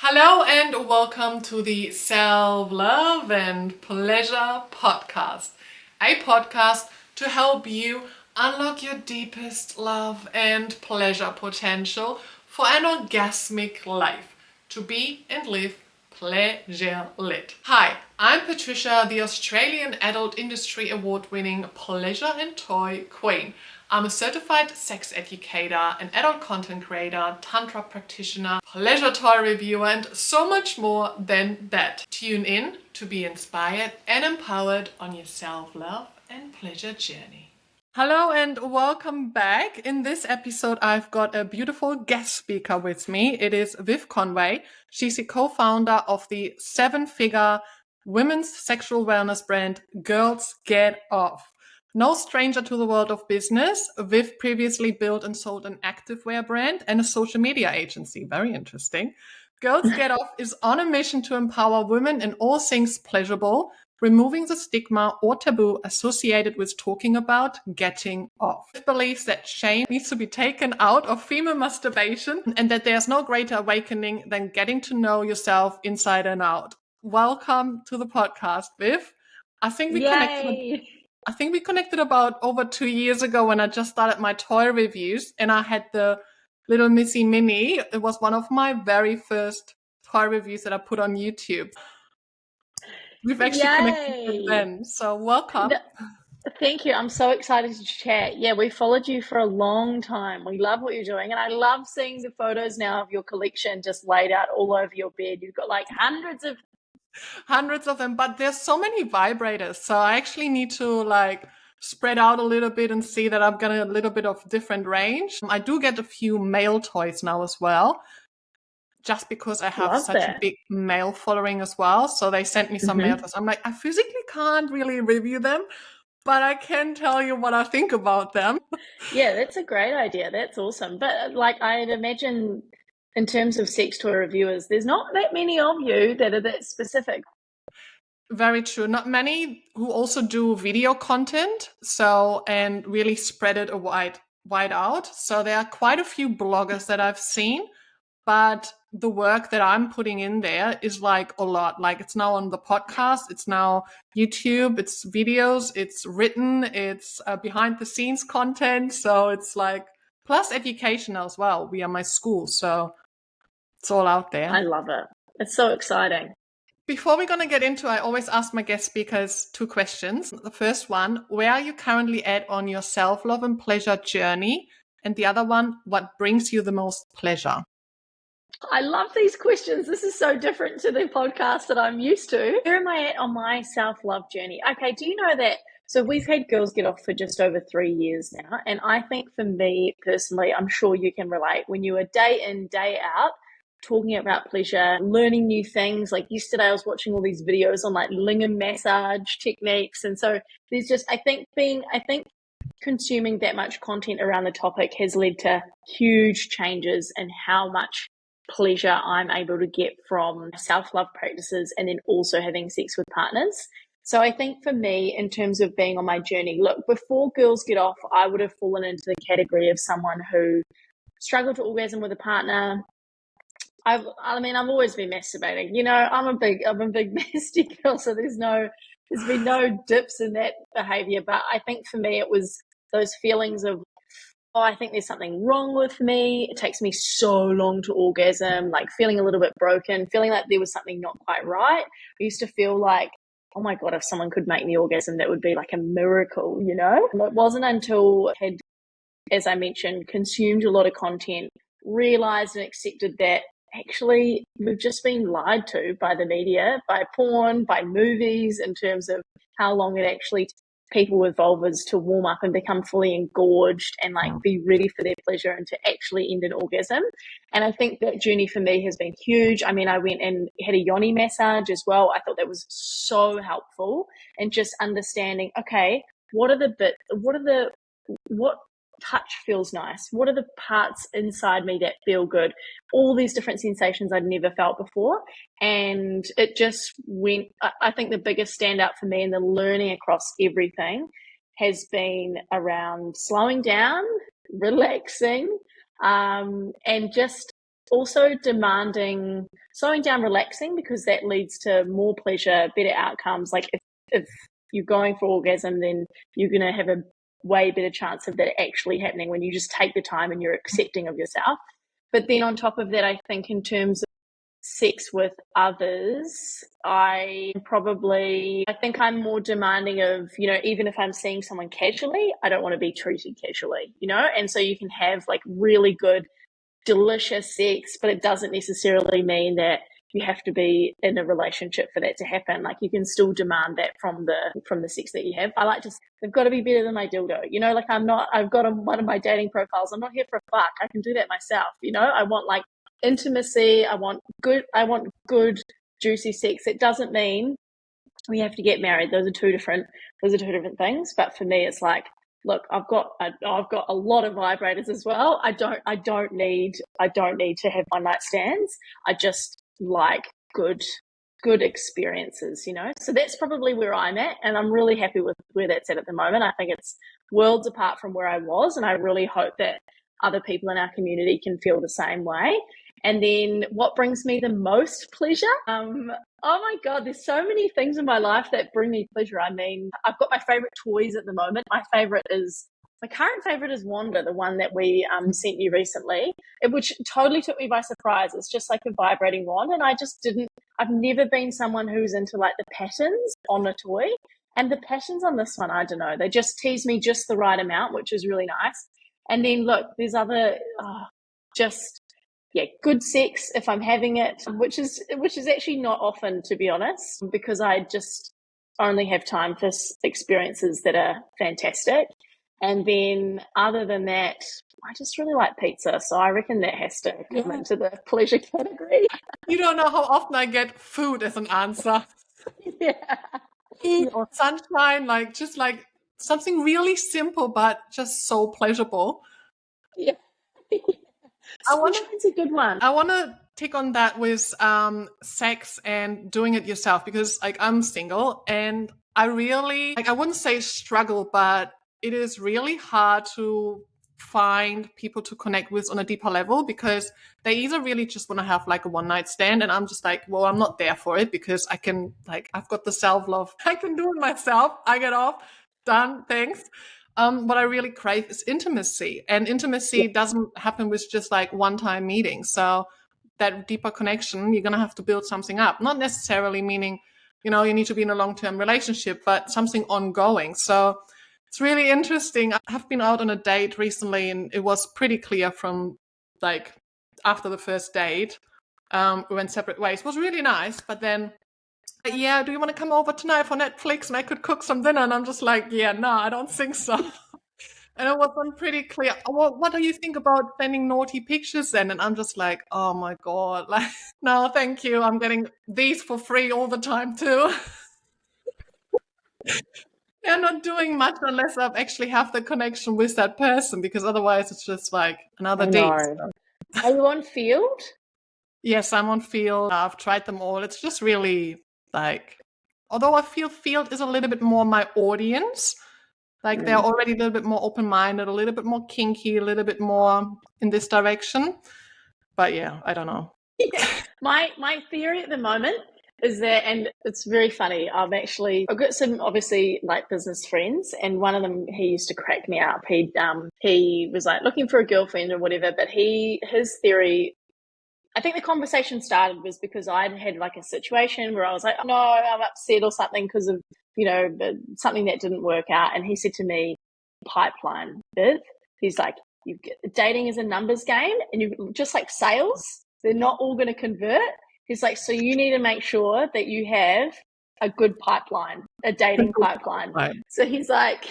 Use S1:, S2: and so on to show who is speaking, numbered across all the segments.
S1: Hello and welcome to the Self-Love and Pleasure podcast, a podcast to help you unlock your deepest love and pleasure potential for an orgasmic life, to be and live pleasure lit. Hi, I'm Patricia, the Australian Adult Industry Award-winning pleasure and toy queen. I'm a certified sex educator, an adult content creator, tantra practitioner, pleasure toy reviewer, and so much more than that. Tune in to be inspired and empowered on your self-love and pleasure journey. Hello and welcome back. In this episode, I've got a beautiful guest speaker with me. It is Viv Conway. She's the co-founder of the seven-figure women's sexual wellness brand Girls Get Off. No stranger to the world of business, Viv previously built and sold an activewear brand and a social media agency. Very interesting. Girls Get Off is on a mission to empower women in all things pleasurable, removing the stigma or taboo associated with talking about getting off. Viv believes that shame needs to be taken out of female masturbation and that there's no greater awakening than getting to know yourself inside and out. Welcome to the podcast, Viv. I think we connected about over 2 years ago when I just started my toy reviews and I had the little Missy Minnie. It was one of my very first toy reviews that I put on YouTube. We've actually connected since then, so welcome.
S2: Thank you. I'm so excited to chat. Yeah, we followed you for a long time. We love what you're doing. And I love seeing the photos now of your collection just laid out all over your bed. You've got like hundreds of
S1: them, but there's so many vibrators. So I actually need to spread out a little bit and see that I've got a little bit of different range. I do get a few male toys now as well, just because I have such a big male following as well. So they sent me some male toys. I'm like, I physically can't really review them, but I can tell you what I think about them.
S2: Yeah, that's a great idea. That's awesome. But like I'd imagine in terms of sex toy reviewers, there's not that many of you that are that specific.
S1: Very true. Not many who also do video content, and really spread it wide out. So there are quite a few bloggers that I've seen, but the work that I'm putting in there is like a lot. Like it's now on the podcast, it's now YouTube, it's videos, it's written, it's behind the scenes content. So it's like plus educational as well via my school. So it's all out there.
S2: I love it. It's so exciting.
S1: Before we're going to get into, I always ask my guest speakers 2 questions. The first one, where are you currently at on your self-love and pleasure journey? And the other one, what brings you the most pleasure?
S2: I love these questions. This is so different to the podcast that I'm used to. Where am I at on my self-love journey? Okay, do you know that? So we've had Girls Get Off for just over 3 years now. And I think for me personally, I'm sure you can relate, when you are day in, day out, talking about pleasure, learning new things. Like yesterday, I was watching all these videos on like lingam massage techniques. And so there's just, I think consuming that much content around the topic has led to huge changes in how much pleasure I'm able to get from self-love practices and then also having sex with partners. So I think for me, in terms of being on my journey, look, before Girls Get Off, I would have fallen into the category of someone who struggled to orgasm with a partner. I've always been masturbating. You know, I'm a big nasty girl, so there's been no dips in that behavior. But I think for me, it was those feelings of, oh, I think there's something wrong with me. It takes me so long to orgasm, like feeling a little bit broken, feeling like there was something not quite right. I used to feel like, oh my God, if someone could make me orgasm, that would be like a miracle, you know? And it wasn't until I had, as I mentioned, consumed a lot of content, realized and accepted that actually we've just been lied to by the media, by porn, by movies, in terms of how long it actually takes people with vulvas to warm up and become fully engorged and like be ready for their pleasure and to actually end an orgasm. And I think that journey for me has been huge. I mean, I went and had a yoni massage as well. I thought that was so helpful, and just understanding, okay, what touch feels nice? What are the parts inside me that feel good? All these different sensations I'd never felt before. And it just went, I think the biggest standout for me in the learning across everything has been around slowing down, relaxing, and just also demanding slowing down, relaxing, because that leads to more pleasure, better outcomes. Like if you're going for orgasm, then you're going to have a way better chance of that actually happening when you just take the time and you're accepting of yourself. But then on top of that, I think in terms of sex with others, I think I'm more demanding of, even if I'm seeing someone casually, I don't want to be treated casually, and so you can have like really good, delicious sex, but it doesn't necessarily mean that you have to be in a relationship for that to happen. Like you can still demand that from the sex that you have. I like to, they've got to be better than my dildo, like I've got on one of my dating profiles, I'm not here for a fuck, I can do that myself. I want like intimacy, I want good juicy sex. It doesn't mean we have to get married. Those are two different things. But for me, it's like, look, I've got a lot of vibrators as well. I don't need to have one night stands. I just like good experiences, So that's probably where I'm at, and I'm really happy with where that's at the moment. I think it's worlds apart from where I was, and I really hope that other people in our community can feel the same way. And then what brings me the most pleasure? Oh my God, there's so many things in my life that bring me pleasure. I mean, I've got my favorite toys at the moment. My current favorite is Wanda, the one that we sent you recently, which totally took me by surprise. It's just like a vibrating wand. And I've never been someone who's into like the patterns on a toy. And the patterns on this one, I don't know, they just tease me just the right amount, which is really nice. And then look, there's other, good sex if I'm having it, which is actually not often, to be honest, because I just only have time for experiences that are fantastic. And then other than that, I just really like pizza, so I reckon that has to come into the pleasure category.
S1: You don't know how often I get food as an answer.
S2: Yeah.
S1: Food or sunshine, just like something really simple, but just so pleasurable.
S2: Yeah. Sunshine's a good one.
S1: I want to take on that with sex and doing it yourself, because like I'm single and I really, like, I wouldn't say struggle, but it is really hard to find people to connect with on a deeper level, because they either really just want to have like a one night stand, and I'm just like, well, I'm not there for it, because I can, like, I've got the self love, I can do it myself, I get off, done, thanks. What I really crave is intimacy, and intimacy doesn't happen with just like one-time meetings. So that deeper connection, you're gonna have to build something up. Not necessarily meaning, you need to be in a long-term relationship, but something ongoing. So it's really interesting. I have been out on a date recently, and it was pretty clear from like after the first date, we went separate ways. It was really nice, but then, yeah, do you want to come over tonight for Netflix and I could cook some dinner? And I'm just like, yeah, no, I don't think so. And it wasn't pretty clear. Well, what do you think about sending naughty pictures then? And I'm just like, oh my God, like, no, thank you. I'm getting these for free all the time too. They're not doing much unless I actually have the connection with that person, because otherwise it's just like another date.
S2: Are you on Field?
S1: Yes, I'm on Field. I've tried them all. It's just really like, although I feel Field is a little bit more my audience. Like they're already a little bit more open-minded, a little bit more kinky, a little bit more in this direction. But yeah, I don't know.
S2: Yeah. My theory at the moment is that, and it's very funny, I've got some obviously like business friends, and one of them, he used to crack me up. He was like looking for a girlfriend or whatever, but his theory, I think the conversation started was because I'd had like a situation where I was like, oh, no, I'm upset or something because of, something that didn't work out. And he said to me, pipeline, Viv. He's like, dating is a numbers game, and you just like sales, they're not all going to convert. He's like, so you need to make sure that you have a good pipeline, a dating pipeline. Right. So he's like,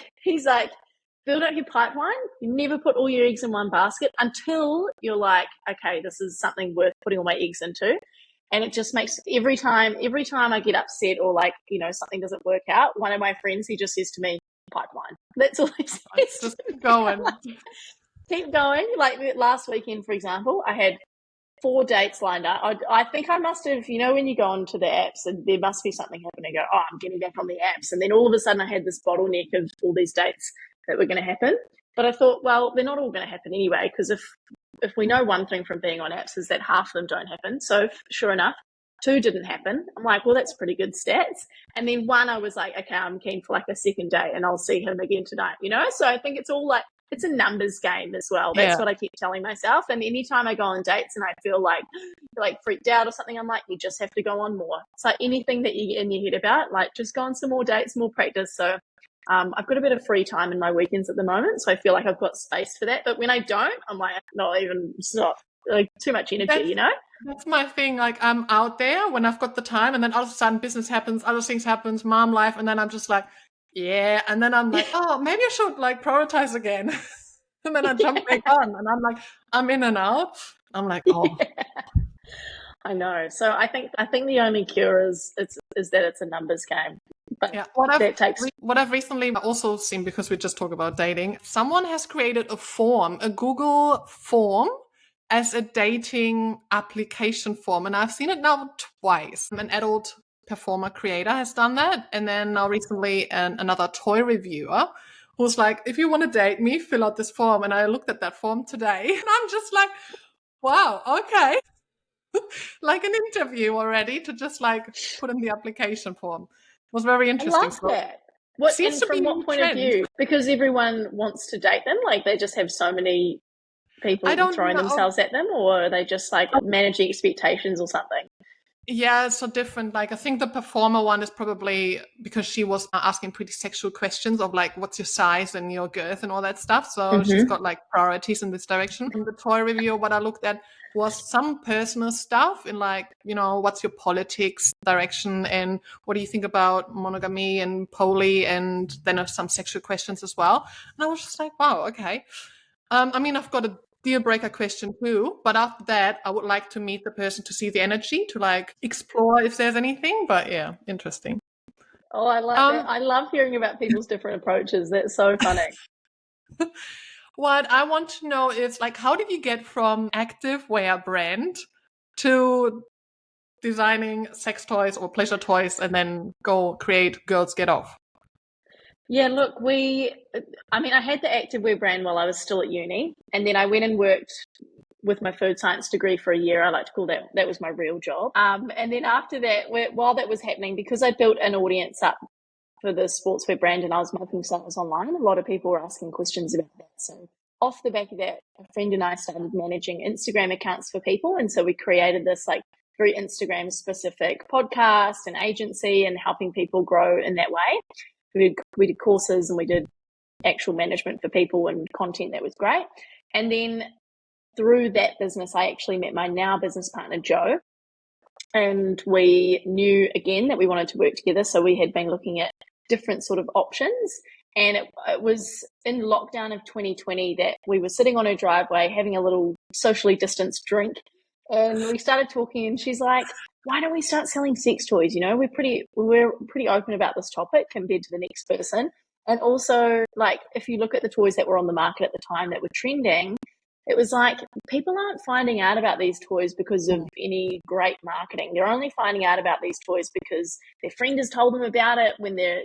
S2: build up your pipeline. You never put all your eggs in one basket until you're like, okay, this is something worth putting all my eggs into. And it just makes every time I get upset or like, something doesn't work out, one of my friends, he just says to me, pipeline. That's all he says.
S1: Just keep going.
S2: Keep going. Like last weekend, for example, I had 4 dates lined up. I think I must have, when you go onto the apps and there must be something happening. I go, oh, I'm getting back on the apps. And then all of a sudden I had this bottleneck of all these dates that were going to happen. But I thought, well, they're not all going to happen anyway, because if if we know one thing from being on apps is that half of them don't happen. So sure enough, 2 didn't happen. I'm like, well, that's pretty good stats. And then 1, I was like, okay, I'm keen for like a second date and I'll see him again tonight, you know? So I think it's all like, it's a numbers game as well. That's what I keep telling myself. And anytime I go on dates and I feel like freaked out or something, I'm like, you just have to go on more. It's like anything that you get in your head about, like just go on some more dates, more practice. So I've got a bit of free time in my weekends at the moment. So I feel like I've got space for that. But when I don't, I'm like, it's not like too much energy, you know?
S1: That's my thing. Like I'm out there when I've got the time, and then all of a sudden business happens, other things happens, mom life, and then I'm just like, yeah, and then I'm like, oh, maybe I should like prioritize again, and then I jump back on, and I'm like, I'm in and out. I'm like, oh,
S2: I know. So I think the only cure is that it's a numbers game. But
S1: yeah. What I've recently also seen, because we just talk about dating, someone has created a Google form as a dating application form. And I've seen it now twice. An adult performer creator has done that. And then now recently another toy reviewer who's like, if you want to date me, fill out this form. And I looked at that form today and I'm just like, wow, okay. Like an interview already to just like put in the application form. It was very
S2: I
S1: interesting.
S2: love
S1: So
S2: that.
S1: seems
S2: And
S1: to be
S2: from
S1: a
S2: what
S1: new
S2: point of
S1: trend.
S2: view? Because everyone wants to date them, like they just have so many
S1: I
S2: people
S1: don't
S2: throwing
S1: know.
S2: themselves at them, or are they just like managing expectations or something?
S1: Yeah, it's so different. Like, I think the performer one is probably because she was asking pretty sexual questions of like, what's your size and your girth and all that stuff. So she's got like priorities in this direction. And the toy review, what I looked at was some personal stuff in like, what's your politics direction and what do you think about monogamy and poly, and then some sexual questions as well. And I was just like, wow, okay. I mean, I've got a deal breaker question too, but after that, I would like to meet the person to see the energy, to like explore if there's anything. But yeah, interesting.
S2: Oh, I like that.
S1: Um,
S2: I love hearing about people's different approaches. That's so funny.
S1: what I want to know is like, how did you get from active wear brand to designing sex toys or pleasure toys and then go create Girls Get Off?
S2: Yeah, look, I had the activewear brand while I was still at uni, and then I went and worked with my food science degree for a year. I like to call that was my real job. And then after that, while that was happening, because I built an audience up for the sportswear brand and I was making sales online, a lot of people were asking questions about that. So off the back of that, a friend and I started managing Instagram accounts for people. And so we created this like very Instagram specific podcast and agency and helping people grow in that way. We did courses and we did actual management for people and content that was great. And then through that business, I actually met my now business partner, Joe. And we knew again that we wanted to work together. So we had been looking at different sort of options. And it was in lockdown of 2020 that we were sitting on her driveway having a little socially distanced drink. And we started talking and she's like, why don't we start selling sex toys? We're pretty open about this topic compared to the next person. And also, like, if you look at the toys that were on the market at the time that were trending, it was like people aren't finding out about these toys because of any great marketing. They're only finding out about these toys because their friend has told them about it when they're,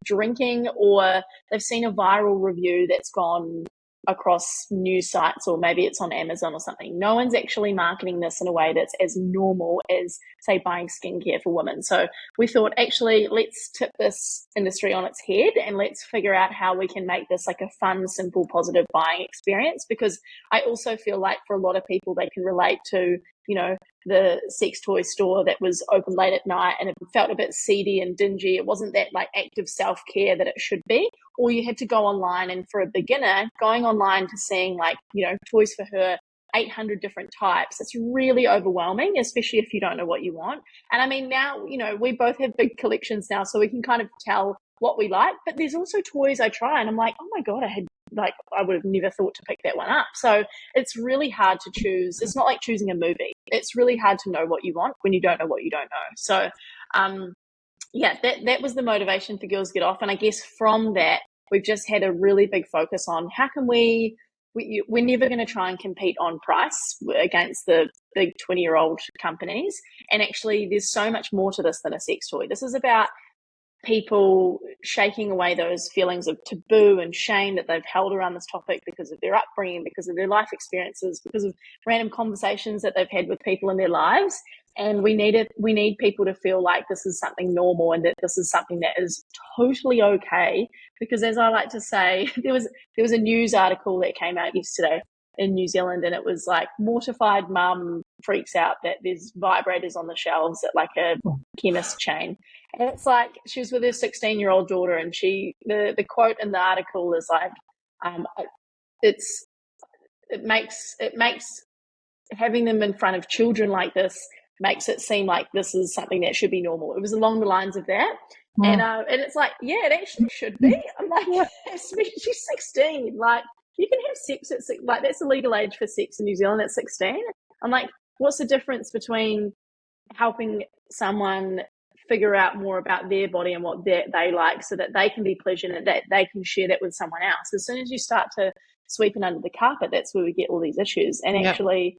S2: drinking, or they've seen a viral review that's gone across news sites, or maybe it's on Amazon or something. No one's actually marketing this in a way that's as normal as, say, buying skincare for women. So we thought, actually, let's tip this industry on its head and let's figure out how we can make this like a fun, simple, positive buying experience. Because I also feel like for a lot of people, they can relate to, the sex toy store that was open late at night and it felt a bit seedy and dingy. It wasn't that like active self-care that it should be. Or you had to go online, and for a beginner, going online to seeing like, toys for her, 800 different types, it's really overwhelming, especially if you don't know what you want. And I mean, now, we both have big collections now, so we can kind of tell what we like, but there's also toys I try and I'm like, oh my God, I would have never thought to pick that one up. So it's really hard to choose. It's not like choosing a movie. It's really hard to know what you want when you don't know what you don't know. So, that was the motivation for Girls Get Off. And I guess from that, we've just had a really big focus on how can we're never going to try and compete on price against the big 20-year-old companies. And actually, there's so much more to this than a sex toy. This is about people shaking away those feelings of taboo and shame that they've held around this topic because of their upbringing, because of their life experiences, because of random conversations that they've had with people in their lives. And we need people to feel like this is something normal and that this is something that is totally okay. Because as I like to say, there was a news article that came out yesterday in New Zealand, and it was like mortified mum freaks out that there's vibrators on the shelves at like a chemist chain. And it's like she was with her 16-year-old daughter, and the quote in the article is like, it makes having them in front of children like this makes it seem like this is something that should be normal. It was along the lines of that. And it's like, yeah, it actually should be. I'm like, she's 16. Like, you can have sex at like, that's the legal age for sex in New Zealand at 16. I'm like, what's the difference between helping someone figure out more about their body and what they like so that they can be pleasured and that they can share that with someone else? As soon as you start to sweep it under the carpet, that's where we get all these issues. And actually,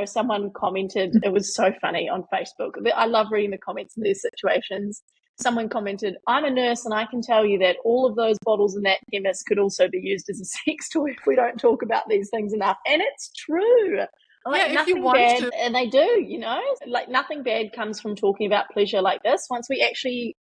S2: someone commented, it was so funny on Facebook. I love reading the comments in these situations. Someone commented, I'm a nurse and I can tell you that all of those bottles in that chemist could also be used as a sex toy if we don't talk about these things enough. And it's true. Like,
S1: if you
S2: nothing
S1: want
S2: bad,
S1: to.
S2: and they do, like nothing bad comes from talking about pleasure like this. Once we actually,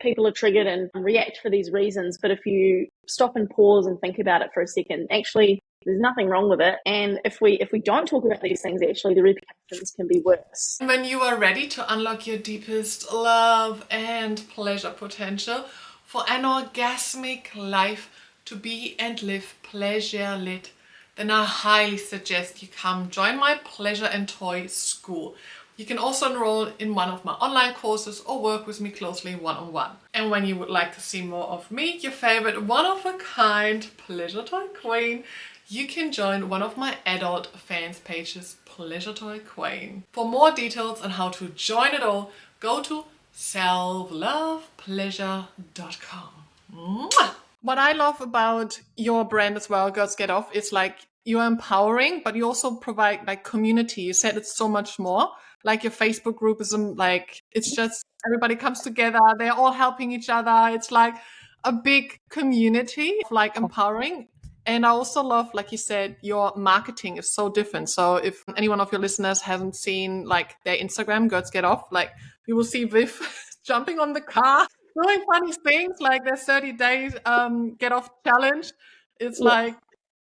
S2: people are triggered and react for these reasons. But if you stop and pause and think about it for a second, actually, there's nothing wrong with it. And if we don't talk about these things, actually, the repercussions can be worse.
S1: When you are ready to unlock your deepest love and pleasure potential for an orgasmic life, to be and live pleasure lit, then I highly suggest you come join my Pleasure and Toy School. You can also enroll in one of my online courses or work with me closely one-on-one. And when you would like to see more of me, your favorite one-of-a-kind pleasure toy queen, you can join one of my adult fans pages, Pleasure Toy Queen. For more details on how to join it all, go to selflovepleasure.com. Mwah! What I love about your brand as well, Girls Get Off, is like you're empowering, but you also provide like community. You said it's so much more. Like your Facebook group is like, it's just everybody comes together. They're all helping each other. It's like a big community of like empowering. And I also love, like you said, your marketing is so different. So if any one of your listeners hasn't seen like their Instagram, Girls Get Off, like you will see Viv jumping on the car, doing funny things like their 30 days get off challenge. It's like,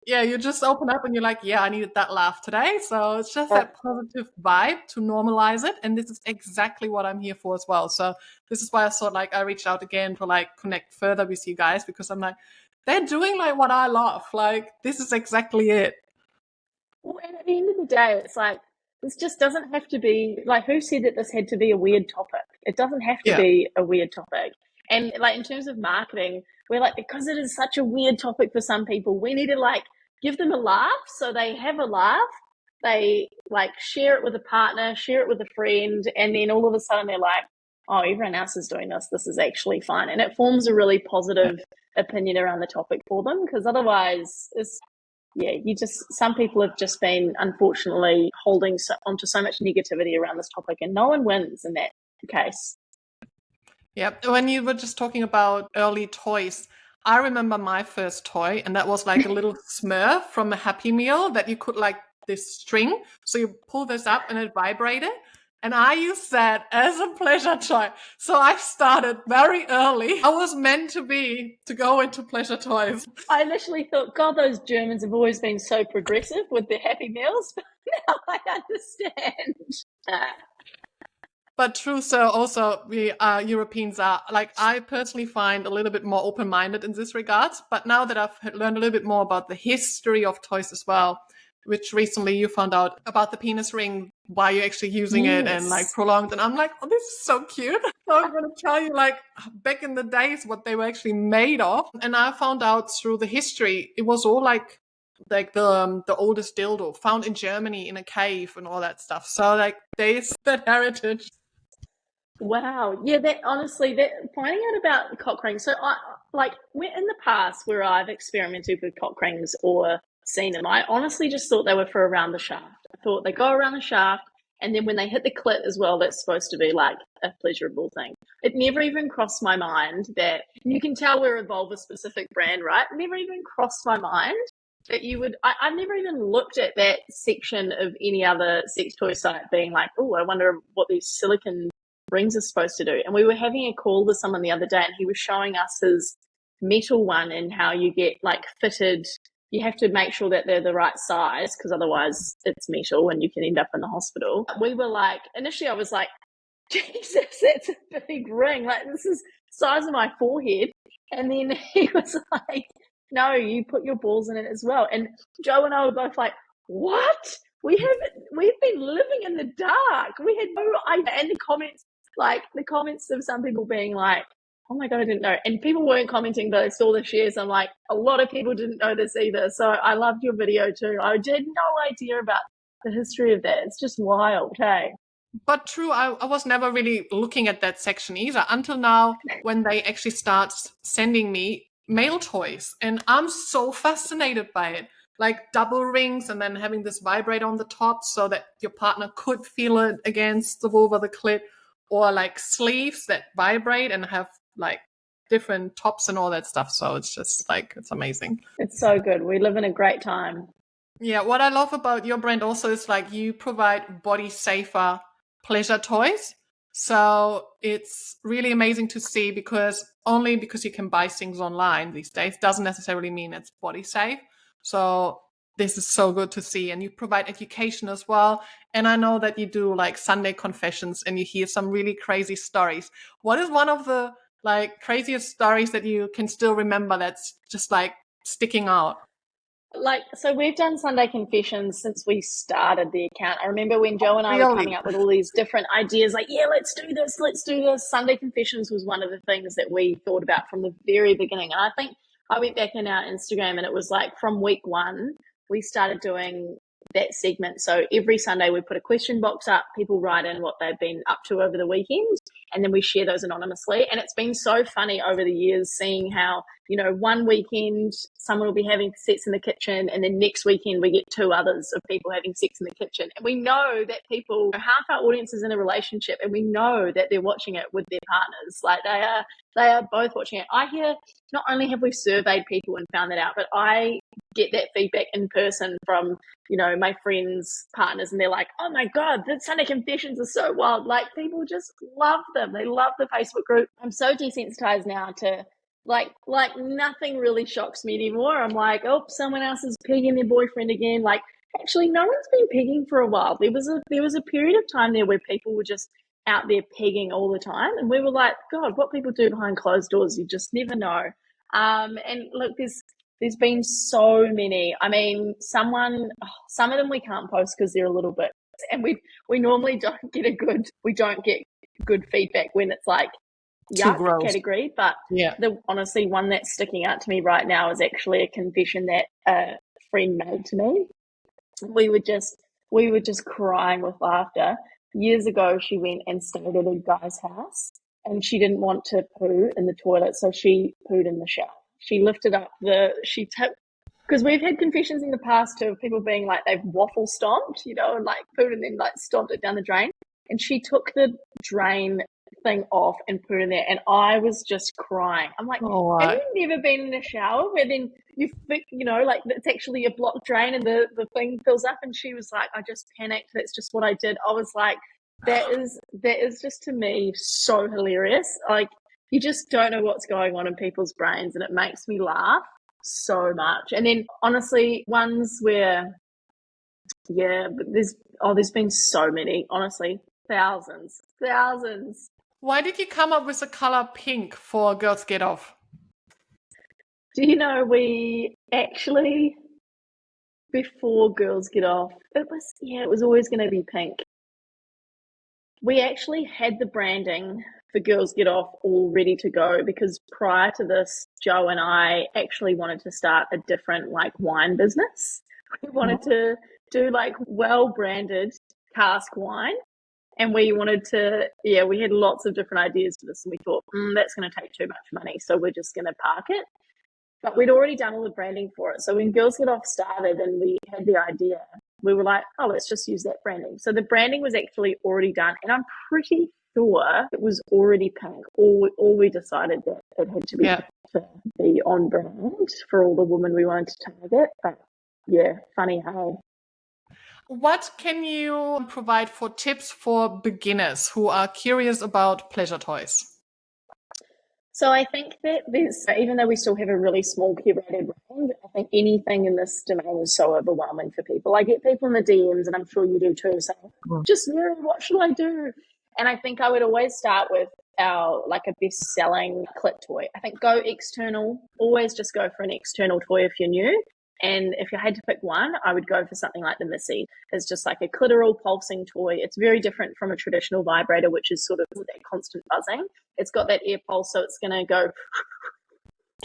S1: yeah, you just open up and you're like, yeah, I needed that laugh today. So it's just that positive vibe to normalize it. And this is exactly what I'm here for as well. So this is why I thought like I reached out again to like connect further with you guys, because I'm like, they're doing like what I love. Like, this is exactly it.
S2: Well, and at the end of the day, it's like, this just doesn't have to be, like, who said that this had to be a weird topic? It doesn't have to be a weird topic. And like, in terms of marketing, we're like, because it is such a weird topic for some people, we need to like give them a laugh. So they have a laugh, they like share it with a partner, share it with a friend, and then all of a sudden they're like, oh, everyone else is doing this. This is actually fun. And it forms a really positive opinion around the topic for them, because otherwise some people have just been unfortunately holding onto so much negativity around this topic, and no one wins in that case.
S1: Yep. When you were just talking about early toys, I remember my first toy, and that was like a little Smurf from a Happy Meal that you could like this string. So you pull this up and it vibrated. And I used that as a pleasure toy. So I started very early. I was meant to go into pleasure toys.
S2: I initially thought, God, those Germans have always been so progressive with their Happy Meals. But now I understand.
S1: But true, so also we Europeans are, like, I personally find a little bit more open-minded in this regard. But now that I've learned a little bit more about the history of toys as well, which recently you found out about the penis ring, why you're actually using it and like prolonged. And I'm like, oh, this is so cute. So I'm going to tell you like back in the days what they were actually made of. And I found out through the history, it was all like the oldest dildo found in Germany in a cave and all that stuff. So like there's that heritage.
S2: Wow. Yeah, that honestly, that finding out about cock rings. So we're in the past where I've experimented with cock rings or seen them, I honestly just thought they were for around the shaft. I thought they go around the shaft And then when they hit the clit as well, that's supposed to be like a pleasurable thing. It never even crossed my mind that, and you can tell we're a vulva specific brand, right? It never even crossed my mind that you would, I've never even looked at that section of any other sex toy site being like, oh, I wonder what these silicone rings are supposed to do. And we were having a call with someone the other day, and he was showing us his metal one and how you get like fitted. You have to make sure that they're the right size, because otherwise it's metal and you can end up in the hospital. We were like, initially I was like, Jesus, that's a big ring. Like, this is size of my forehead. And then he was like, no, you put your balls in it as well. And Joe and I were both like, what? We've been living in the dark. We had no idea. And the comments of some people being like, oh my God, I didn't know. And people weren't commenting, but I saw the shares. I'm like, a lot of people didn't know this either. So I loved your video too. I had no idea about the history of that. It's just wild, hey?
S1: But true, I was never really looking at that section either until now, when they actually start sending me male toys. And I'm so fascinated by it. Like double rings and then having this vibrate on the top so that your partner could feel it against the vulva, the clit, or like sleeves that vibrate and have like different tops and all that stuff. So it's just like, it's amazing.
S2: It's so good. We live in a great time.
S1: Yeah, what I love about your brand also is like you provide body safer pleasure toys. So it's really amazing to see, because only because you can buy things online these days doesn't necessarily mean it's body safe. So this is so good to see. And you provide education as well. And I know that you do like Sunday confessions and you hear some really crazy stories. What is one of the like craziest stories that you can still remember that's just like sticking out?
S2: Like, so we've done Sunday confessions since we started the account. I remember when Joe and I were
S1: Really?
S2: coming up with all these different ideas, like, yeah, let's do this, let's do this. Sunday confessions was one of the things that we thought about from the very beginning. And I think I went back in our Instagram, and it was like from week one, we started doing that segment. So every Sunday we put a question box up, people write in what they've been up to over the weekend, and then we share those anonymously. And it's been so funny over the years seeing how, you know, one weekend someone will be having sex in the kitchen, and then next weekend we get two others of people having sex in the kitchen. And we know that people, half our audience is in a relationship, and we know that they're watching it with their partners. Like they are both watching it. I hear, not only have we surveyed people and found that out, but I get that feedback in person from, you know, my friends' partners, and they're like, oh my God, the Sunday confessions are so wild. Like, people just love them. They love the Facebook group. I'm so desensitized now to like nothing really shocks me anymore. I'm like, oh, someone else is pegging their boyfriend again. Like, actually, no one's been pegging for a while. There was a period of time there where people were just out there pegging all the time, and we were like, God, what people do behind closed doors, you just never know. And look, there's been so many. I mean, some of them we can't post because they're a little bit, and we normally don't get good feedback when it's like
S1: Too
S2: yuck
S1: gross.
S2: category. But
S1: Yeah.
S2: the honestly one that's sticking out to me right now is actually a confession that a friend made to me. We were just crying with laughter. Years ago, she went and stayed at a guy's house, and she didn't want to poo in the toilet, so she pooed in the shower. She lifted up she took, because we've had confessions in the past too of people being like they've waffle stomped, you know, and like pooed and then like stomped it down the drain. And she took the drain thing off and put it in there, and I was just crying. I'm like, have you never been in a shower where then you know, like it's actually a blocked drain and the thing fills up? And she was like, I just panicked. That's just what I did. I was like, that is just, to me, so hilarious. Like, you just don't know what's going on in people's brains, and it makes me laugh so much. And then honestly, ones where, yeah, but there's been so many, honestly, thousands.
S1: Why did you come up with the color pink for Girls Get Off?
S2: Do you know, we actually, before Girls Get Off, it was always going to be pink. We actually had the branding for Girls Get Off all ready to go, because prior to this, Joe and I actually wanted to start a different like wine business. We wanted to do like well-branded cask wine. And we wanted to, we had lots of different ideas for this, and we thought, that's going to take too much money, so we're just going to park it. But we'd already done all the branding for it. So when Girls Get Off started and we had the idea, we were like, oh, let's just use that branding. So the branding was actually already done, and I'm pretty sure it was already pink. All we decided that it had to be pink to be on brand for all the women we wanted to target. But yeah, funny how.
S1: What can you provide for tips for beginners who are curious about pleasure toys?
S2: So I think that even though we still have a really small curated range, I think anything in this domain is so overwhelming for people. I get people in the DMs, and I'm sure you do too, saying, just what should I do? And I think I would always start with a best-selling clit toy. I think go external. Always just go for an external toy if you're new. And if you had to pick one, I would go for something like the Missy. It's just like a clitoral pulsing toy. It's very different from a traditional vibrator, which is sort of that constant buzzing. It's got that air pulse, so it's going to go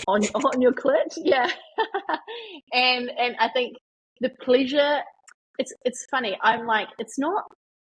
S2: on your clit. Yeah. and I think the pleasure, it's funny. I'm like, it's not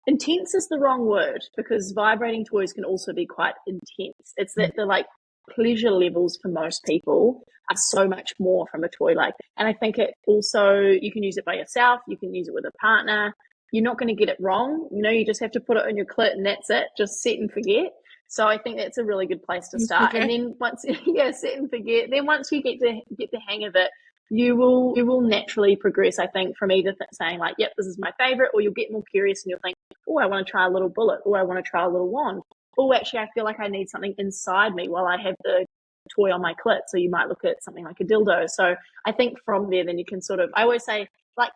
S2: intense is the wrong word, because vibrating toys can also be quite intense. It's that the like pleasure levels for most people are so much more from a toy like. And I think it also, you can use it by yourself, you can use it with a partner. You're not going to get it wrong. You just have to put it on your clit and that's it. Just set and forget. So I think that's a really good place to start.
S1: Okay.
S2: And then once set and forget. Then once you get the hang of it, you will naturally progress, I think, from either saying like, yep, this is my favorite, or you'll get more curious and you'll think, oh, I want to try a little bullet, or I want to try a little wand. Oh, actually, I feel like I need something inside me while I have the toy on my clit. So you might look at something like a dildo. So I think from there, then you can sort of, I always say, like,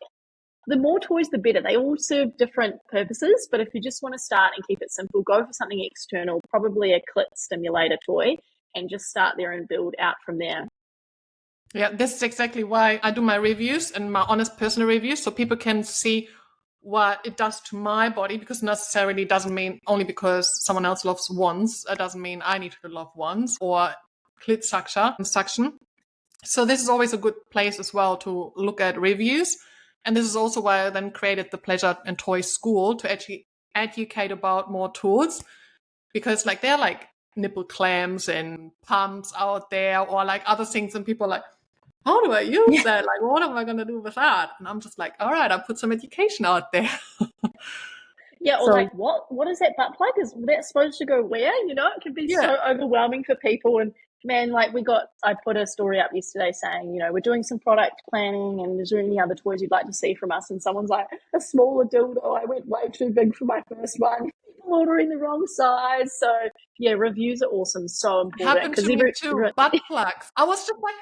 S2: the more toys, the better. They all serve different purposes. But if you just want to start and keep it simple, go for something external, probably a clit stimulator toy, and just start there and build out from there.
S1: Yeah, this is exactly why I do my reviews and my honest personal reviews, so people can see what it does to my body, because necessarily doesn't mean only because someone else loves wands, it doesn't mean I need to love wands or clit suction. So this is always a good place as well to look at reviews. And this is also why I then created the Pleasure and Toy School, to actually educate about more tools, because like there are like nipple clamps and pumps out there, or like other things, and people are like, how do I use that? Like, what am I going to do with that? And I'm just like, all right, I'll put some education out there.
S2: Yeah, or
S1: So,
S2: like, what is that butt plug? Is that supposed to go where? It can be
S1: yeah.
S2: so overwhelming for people. And man, like I put a story up yesterday saying, we're doing some product planning, and is there any other toys you'd like to see from us? And someone's like, a smaller dildo. I went way too big for my first one. People ordering the wrong size. So yeah, reviews are awesome. So important.
S1: Happened to me too. Butt plugs. I was just like,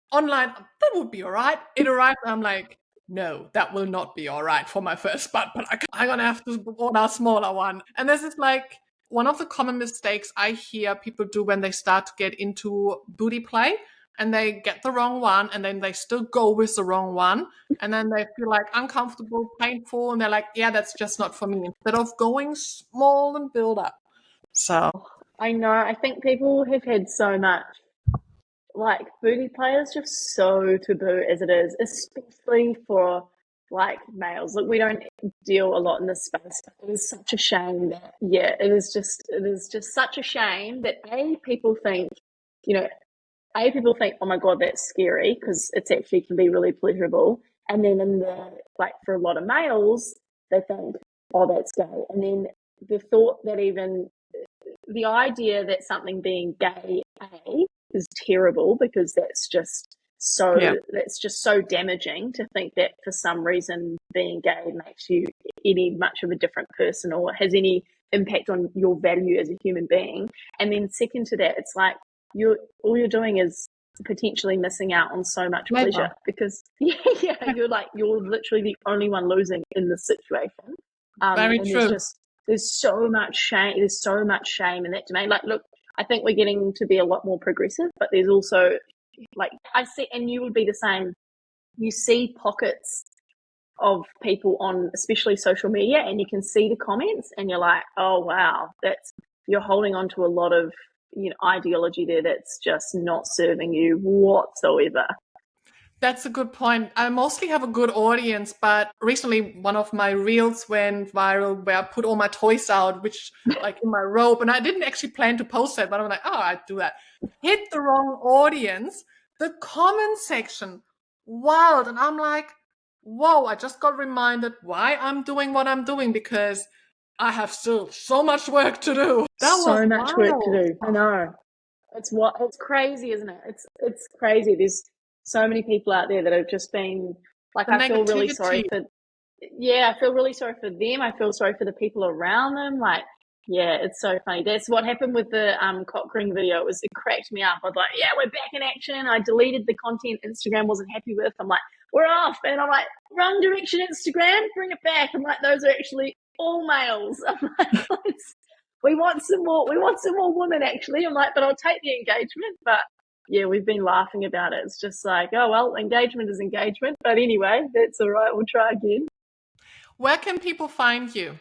S1: online, that would be all right. It arrived, I'm like, no, that will not be all right for my first butt plug. I'm going to have to order a smaller one. And this is like one of the common mistakes I hear people do when they start to get into booty play, and they get the wrong one, and then they still go with the wrong one. And then they feel like uncomfortable, painful, and they're like, yeah, that's just not for me. Instead of going small and build up. So
S2: I know. I think people have had so much. Like, booty play is just so taboo as it is, especially for like males. Look, we don't deal a lot in this space, but it is such a shame that it is just such a shame that people think, oh my God, that's scary, because it's actually can be really pleasurable. And then for a lot of males, they think, oh, that's gay. And then the thought that even the idea that something being gay is terrible, because that's just so damaging to think that for some reason being gay makes you any much of a different person or has any impact on your value as a human being. And then second to that, it's like all you're doing is potentially missing out on so much pleasure, because you're literally the only one losing in this situation.
S1: very
S2: and
S1: true.
S2: there's so much shame. There's so much shame in that domain. Like, look, I think we're getting to be a lot more progressive, but there's also, like, I see, and you would be the same. You see pockets of people on, especially social media, and you can see the comments, and you're like, oh wow, you're holding on to a lot of ideology there that's just not serving you whatsoever.
S1: That's a good point. I mostly have a good audience, but recently one of my reels went viral where I put all my toys out, which like in my robe, and I didn't actually plan to post that, but I'm like, oh, I'd do that. Hit the wrong audience. The comment section, wild. And I'm like, whoa, I just got reminded why I'm doing what I'm doing, because I have still so much work to do. That was
S2: So much work to
S1: wild.
S2: do. I know. It's crazy, isn't it? It's crazy. There's so many people out there that have just been like,
S1: The
S2: I feel really sorry
S1: negativity.
S2: for, yeah, I feel really sorry for them. I feel sorry for the people around them. Like, yeah, it's so funny. That's what happened with the cock ring video. It cracked me up. I was like, yeah, we're back in action. I deleted the content Instagram wasn't happy with. I'm like, we're off. And I'm like, wrong direction, Instagram, bring it back. I'm like, those are actually all males. I'm like, we want some more women actually. I'm like, but I'll take the engagement. But yeah, we've been laughing about it. It's just like, oh well, engagement is engagement. But anyway, that's all right. We'll try again.
S1: Where can people find you?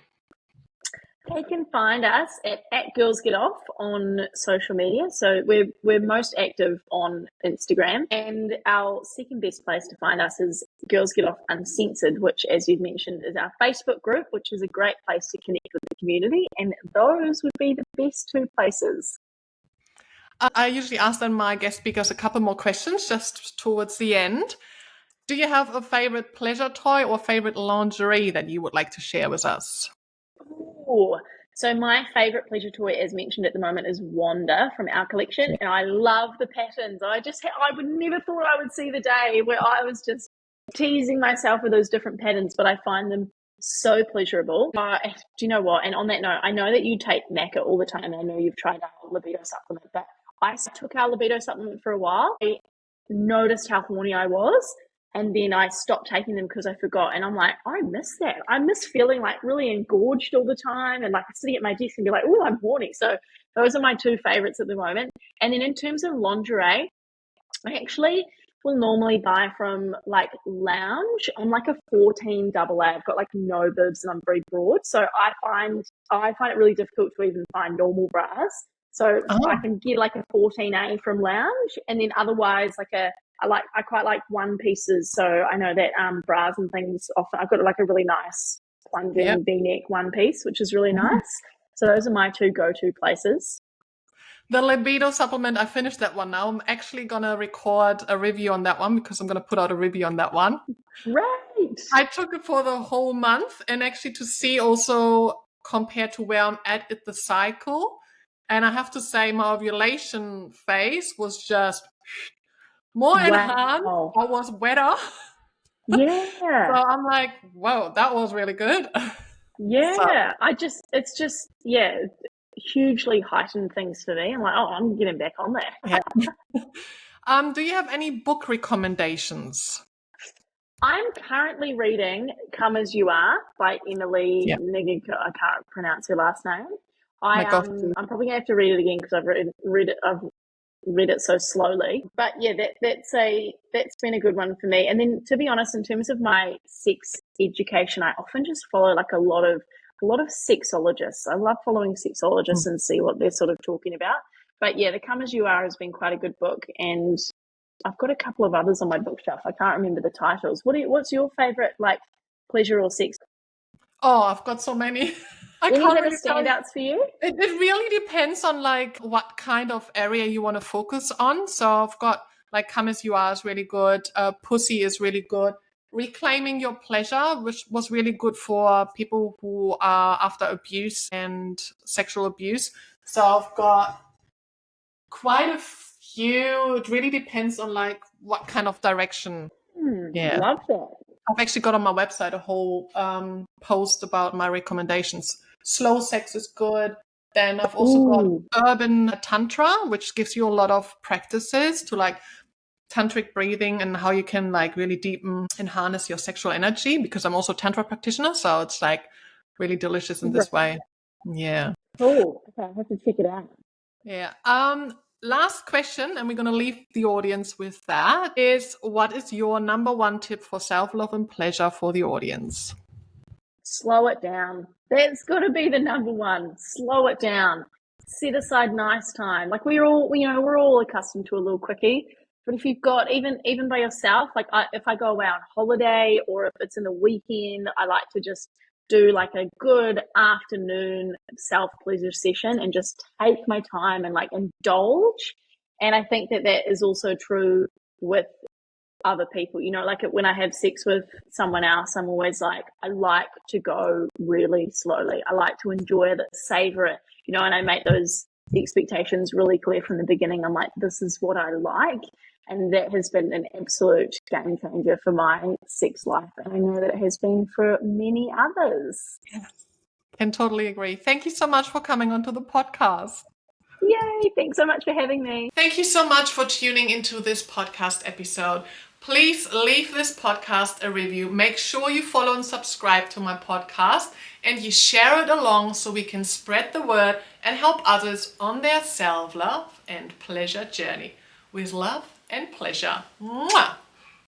S2: They can find us at Girls Get Off on social media. So we're most active on Instagram. And our second best place to find us is Girls Get Off Uncensored, which, as you've mentioned, is our Facebook group, which is a great place to connect with the community. And those would be the best two places.
S1: I usually ask then my guest speakers a couple more questions just towards the end. Do you have a favorite pleasure toy or favorite lingerie that you would like to share with us?
S2: Ooh. So my favorite pleasure toy, as mentioned at the moment, is Wanda from our collection, and I love the patterns. I would never thought I would see the day where I was just teasing myself with those different patterns, but I find them so pleasurable. Do you know what? And on that note, I know that you take Maca all the time, and I know you've tried our libido supplement, but I took our libido supplement for a while. I noticed how horny I was, and then I stopped taking them because I forgot. And I'm like, I miss that. I miss feeling like really engorged all the time and like sitting at my desk and be like, oh, I'm horny. So those are my two favorites at the moment. And then in terms of lingerie, I actually will normally buy from like Lounge. I'm like a 14 double A. I've got like no bibs and I'm very broad. So I find it really difficult to even find normal bras. So I
S1: Oh,
S2: can get like a 14A from Lounge, and then otherwise I quite like one pieces. So I know that bras and things often I've got like a really nice
S1: yeah.
S2: plunging V-neck one piece, which is really
S1: Mhm.
S2: nice. So those are my two go-to places.
S1: The libido supplement, I finished that one now. I'm actually going to record a review on that one because I'm going to put out a review on that one.
S2: Great.
S1: I took it for the whole month, and actually to see also compared to where I'm at the cycle. And I have to say, my ovulation phase was just more enhanced.
S2: Wow.
S1: I was wetter. So
S2: Yeah.
S1: I'm like, whoa, that was really good. So,
S2: Yeah. It's just, yeah, hugely heightened things for me. I'm like, oh, I'm getting back on there.
S1: yeah. Do you have any book recommendations?
S2: I'm currently reading Come As You Are by Emily
S1: Yeah,
S2: Nigig. I can't pronounce her last name.
S1: my go-to.
S2: I'm probably gonna have to read it again because I've read it so slowly. But yeah, that's been a good one for me. And then to be honest, in terms of my sex education, I often just follow like a lot of sexologists. I love following sexologists and see what they're sort of talking about. But yeah, the Come As You Are has been quite a good book, and I've got a couple of others on my bookshelf. I can't remember the titles. What's your favorite like pleasure or sex?
S1: Oh, I've got so many. I
S2: Any
S1: can't
S2: that are
S1: really tell you.
S2: standouts for you?
S1: It really depends on like what kind of area you want to focus on. So I've got like Come As You Are is really good. Pussy is really good. Reclaiming Your Pleasure, which was really good for people who are after abuse and sexual abuse. So I've got quite a few. It really depends on like what kind of direction. Yeah.
S2: Love that.
S1: I've actually got on my website a whole post about my recommendations. Slow sex is good. Then I've also got
S2: Ooh,
S1: urban tantra, which gives you a lot of practices to like tantric breathing and how you can like really deepen and harness your sexual energy, because I'm also a tantra practitioner, so it's like really delicious in
S2: right.
S1: this way. Yeah.
S2: Cool. Okay, I have to check it out.
S1: Yeah. Last question, and we're going to leave the audience with that, is what is your number one tip for self-love and pleasure for the audience?
S2: Slow it down. That's got to be the number one. Slow it down. Set aside nice time. Like we're all accustomed to a little quickie. But if you've got even by yourself, like if I go away on holiday or if it's in the weekend, I like to just do like a good afternoon self pleasure session and just take my time and like indulge. And I think that is also true with other people. You know, like when I have sex with someone else, I'm always like, I like to go really slowly. I like to enjoy it, savor it, you know, and I make those expectations really clear from the beginning. I'm like, this is what I like. And that has been an absolute game changer for my sex life. And I know that it has been for many others.
S1: Can totally agree. Thank you so much for coming onto the podcast.
S2: Yay! Thanks so much for having me.
S1: Thank you so much for tuning into this podcast episode. Please leave this podcast a review. Make sure you follow and subscribe to my podcast and you share it along so we can spread the word and help others on their self-love and pleasure journey. With love and pleasure. Mwah!